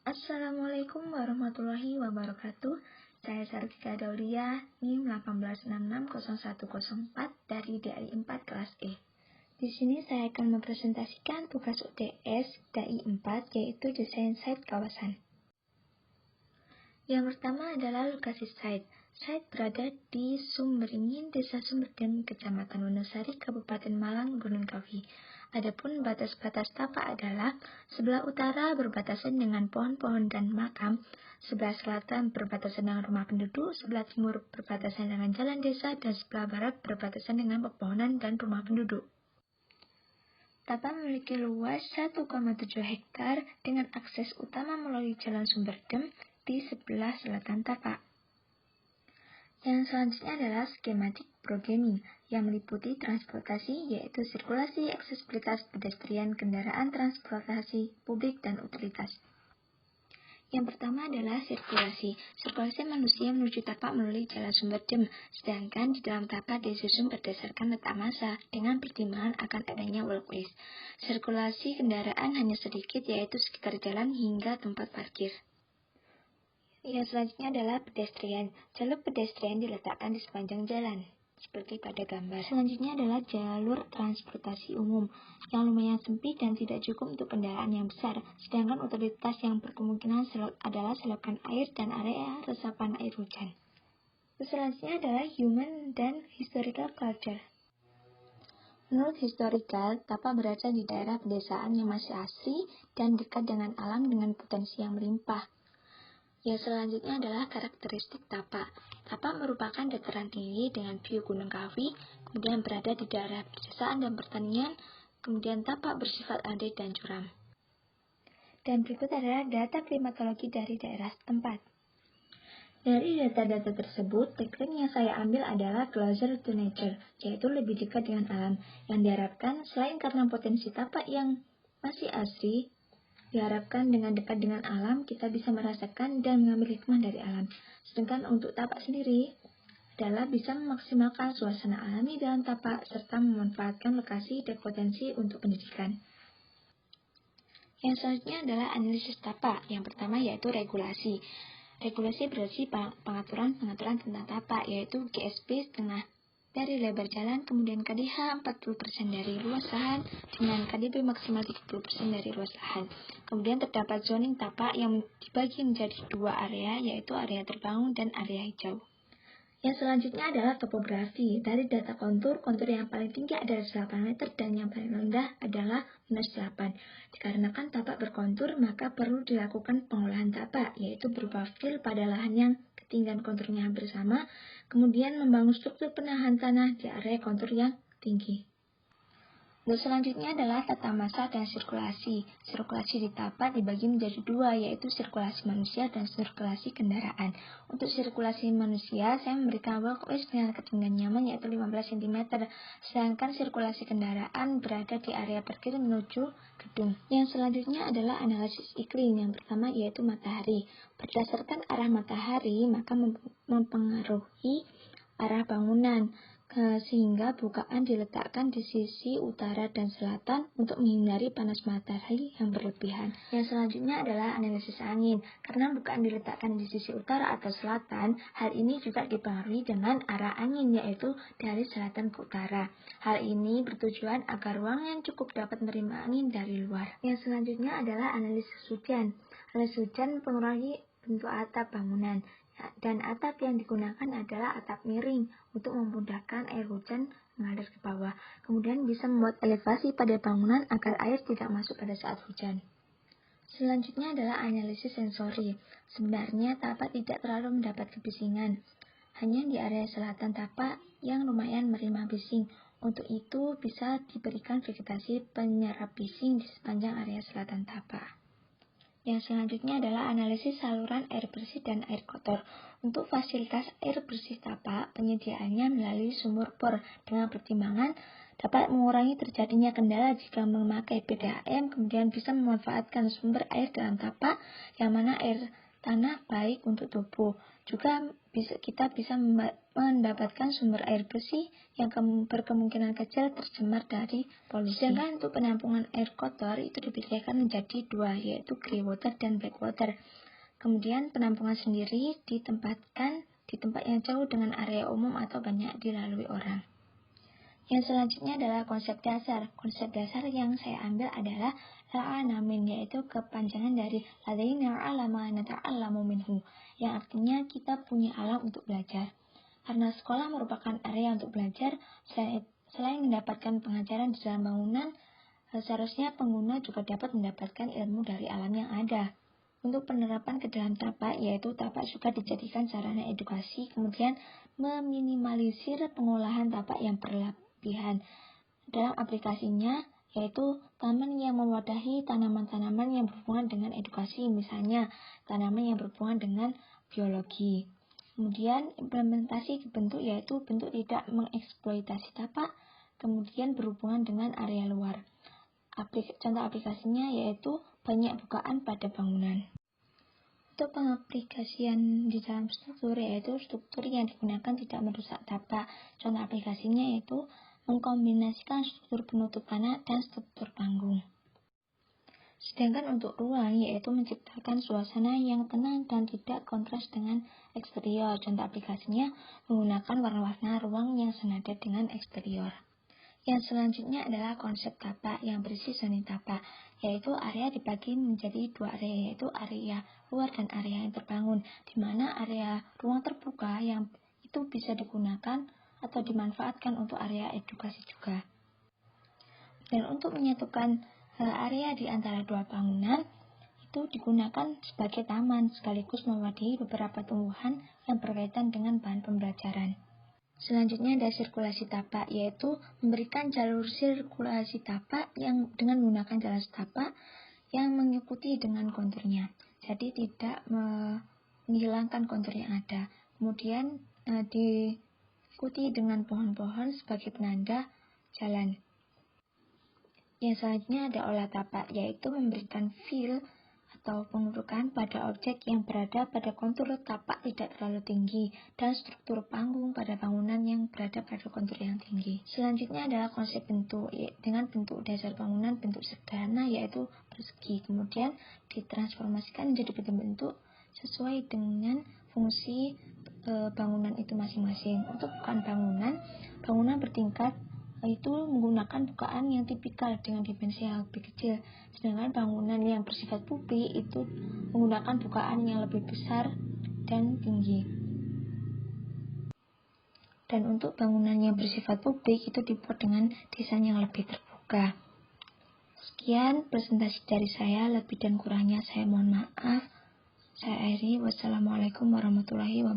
Assalamualaikum warahmatullahi wabarakatuh. Saya Sartika Daulia, NIM 186600104 dari DAI 4 kelas E. Di sini saya akan mempresentasikan tugas UTS DAI 4, yaitu desain site kawasan. Yang pertama adalah lokasi site. Site berada di Sumberingin, Desa Sumberdem, Kecamatan Wonosari, Kabupaten Malang, Gunung Kawi. Adapun batas-batas tapak adalah sebelah utara berbatasan dengan pohon-pohon dan makam, sebelah selatan berbatasan dengan rumah penduduk, sebelah timur berbatasan dengan jalan desa, dan sebelah barat berbatasan dengan pepohonan dan rumah penduduk. Tapak memiliki luas 1,7 hektar dengan akses utama melalui jalan Sumberdem di sebelah selatan tapak. Yang selanjutnya adalah skematik programming yang meliputi transportasi, yaitu sirkulasi, aksesibilitas pedestrian, kendaraan transportasi publik, dan utilitas. Yang pertama adalah sirkulasi. Sirkulasi manusia menuju tapak melalui jalan Sumberdem, sedangkan di dalam tapak disusun berdasarkan letak massa dengan pertimbangan akan adanya walkways. Sirkulasi kendaraan hanya sedikit, yaitu sekitar jalan hingga tempat parkir. Yang selanjutnya adalah pedestrian. Jalur pedestrian diletakkan di sepanjang jalan, seperti pada gambar. Selanjutnya adalah jalur transportasi umum, yang lumayan sempit dan tidak cukup untuk kendaraan yang besar, sedangkan utilitas yang berkemungkinan adalah selokan air dan area resapan air hujan. Selanjutnya adalah human dan historical culture. Menurut historical, tapak berada di daerah pedesaan yang masih asri dan dekat dengan alam dengan potensi yang melimpah. Yang selanjutnya adalah karakteristik tapak. Tapak merupakan dataran tinggi dengan view Gunung Kawi, kemudian berada di daerah pedesaan dan pertanian, kemudian tapak bersifat landai dan curam. Dan berikut adalah data klimatologi dari daerah setempat. Dari data-data tersebut, tagline yang saya ambil adalah closer to nature, yaitu lebih dekat dengan alam, yang diharapkan selain karena potensi tapak yang masih asri, diharapkan dengan dekat dengan alam, kita bisa merasakan dan mengambil hikmah dari alam. Sedangkan untuk tapak sendiri adalah bisa memaksimalkan suasana alami dalam tapak, serta memanfaatkan lokasi dan potensi untuk pendidikan. Yang selanjutnya adalah analisis tapak. Yang pertama yaitu regulasi. Regulasi berarti pengaturan tentang tapak, yaitu GSP setengah dari lebar jalan, kemudian KDH 40% dari luas lahan, dengan KDB maksimal 30% dari luas lahan. Kemudian terdapat zoning tapak yang dibagi menjadi dua area, yaitu area terbangun dan area hijau. Yang selanjutnya adalah topografi. Dari data kontur yang paling tinggi adalah 8 meter dan yang paling rendah adalah -8. Dikarenakan tapak berkontur, maka perlu dilakukan pengolahan tapak, yaitu berupa fill pada lahan yang ketinggian konturnya hampir sama, kemudian membangun struktur penahan tanah di area kontur yang tinggi. Dan selanjutnya adalah tata massa dan sirkulasi. Sirkulasi di tapak dibagi menjadi dua, yaitu sirkulasi manusia dan sirkulasi kendaraan. Untuk sirkulasi manusia, saya memberikan walkways dengan ketinggian nyaman yaitu 15 cm, sedangkan sirkulasi kendaraan berada di area parkir menuju gedung. Yang selanjutnya adalah analisis iklim. Yang pertama yaitu matahari. Berdasarkan arah matahari, maka mempengaruhi arah bangunan, sehingga bukaan diletakkan di sisi utara dan selatan untuk menghindari panas matahari yang berlebihan. Yang selanjutnya adalah analisis angin. Karena bukaan diletakkan di sisi utara atau selatan, hal ini juga dipengaruhi dengan arah angin, yaitu dari selatan ke utara. Hal ini bertujuan agar ruang yang cukup dapat menerima angin dari luar. Yang selanjutnya adalah analisis hujan. Analisis hujan mempengaruhi bentuk atap bangunan, dan atap yang digunakan adalah atap miring untuk memudahkan air hujan mengalir ke bawah. Kemudian bisa membuat elevasi pada bangunan agar air tidak masuk pada saat hujan. Selanjutnya adalah analisis sensori. Sebenarnya tapak tidak terlalu mendapat kebisingan, hanya di area selatan tapak yang lumayan menerima bising. Untuk itu bisa diberikan vegetasi penyerap bising di sepanjang area selatan tapak. Yang selanjutnya adalah analisis saluran air bersih dan air kotor. Untuk fasilitas air bersih tapak, penyediaannya melalui sumur bor dengan pertimbangan dapat mengurangi terjadinya kendala jika memakai PDAM, kemudian bisa memanfaatkan sumber air dalam tapak yang mana air tanah baik untuk tubuh. Juga kita bisa mendapatkan sumber air bersih yang berkemungkinan kecil tercemar dari polusi. Sedangkan untuk penampungan air kotor itu dipikirkan menjadi dua, yaitu grey water dan black water. Kemudian penampungan sendiri ditempatkan di tempat yang jauh dengan area umum atau banyak dilalui orang. Yang selanjutnya adalah konsep dasar. Konsep dasar yang saya ambil adalah al-alamin, yaitu kepanjangan dari ladaina alama nata'allamu minhu, yang artinya kita punya alam untuk belajar. Karena sekolah merupakan area untuk belajar, selain mendapatkan pengajaran di dalam bangunan, seharusnya pengguna juga dapat mendapatkan ilmu dari alam yang ada. Untuk penerapan ke dalam tapak, yaitu tapak juga dijadikan sarana edukasi, kemudian meminimalisir pengolahan tapak yang berlebihan. Dalam aplikasinya, yaitu taman yang mewadahi tanaman-tanaman yang berhubungan dengan edukasi, misalnya tanaman yang berhubungan dengan biologi. Kemudian implementasi bentuk, yaitu bentuk tidak mengeksploitasi tapak, kemudian berhubungan dengan area luar. Contoh aplikasinya yaitu banyak bukaan pada bangunan. Untuk pengaplikasian di dalam struktur, yaitu struktur yang digunakan tidak merusak tapak. Contoh aplikasinya yaitu mengkombinasikan struktur penutup tanah dan struktur panggung. Sedangkan untuk ruang, yaitu menciptakan suasana yang tenang dan tidak kontras dengan eksterior. Contoh aplikasinya menggunakan warna-warna ruang yang senada dengan eksterior. Yang selanjutnya adalah konsep tapak yang berisi zona tapak, yaitu area dibagi menjadi dua area, yaitu area luar dan area yang terbangun, di mana area ruang terbuka yang itu bisa digunakan atau dimanfaatkan untuk area edukasi juga. Dan untuk menyatukan area di antara dua bangunan, itu digunakan sebagai taman, sekaligus mewadahi beberapa tumbuhan yang berkaitan dengan bahan pembelajaran. Selanjutnya ada sirkulasi tapak, yaitu memberikan jalur sirkulasi tapak yang dengan menggunakan jalan setapak yang mengikuti dengan konturnya. Jadi tidak menghilangkan kontur yang ada. Kemudian diikuti dengan pohon-pohon sebagai penanda jalan. Yang selanjutnya ada olah tapak, yaitu memberikan feel atau pengurukan pada objek yang berada pada kontur tapak tidak terlalu tinggi dan struktur panggung pada bangunan yang berada pada kontur yang tinggi. Selanjutnya adalah konsep bentuk, dengan bentuk dasar bangunan bentuk sederhana yaitu persegi, kemudian ditransformasikan menjadi bentuk-bentuk sesuai dengan fungsi bangunan itu masing-masing. Untuk bukaan bangunan bertingkat itu menggunakan bukaan yang tipikal dengan dimensi yang lebih kecil, sedangkan bangunan yang bersifat publik itu menggunakan bukaan yang lebih besar dan tinggi. Dan untuk bangunan yang bersifat publik itu dibuat dengan desain yang lebih terbuka. Sekian presentasi dari saya, lebih dan kurangnya saya mohon maaf. Saya akhiri, wassalamualaikum warahmatullahi wabarakatuh.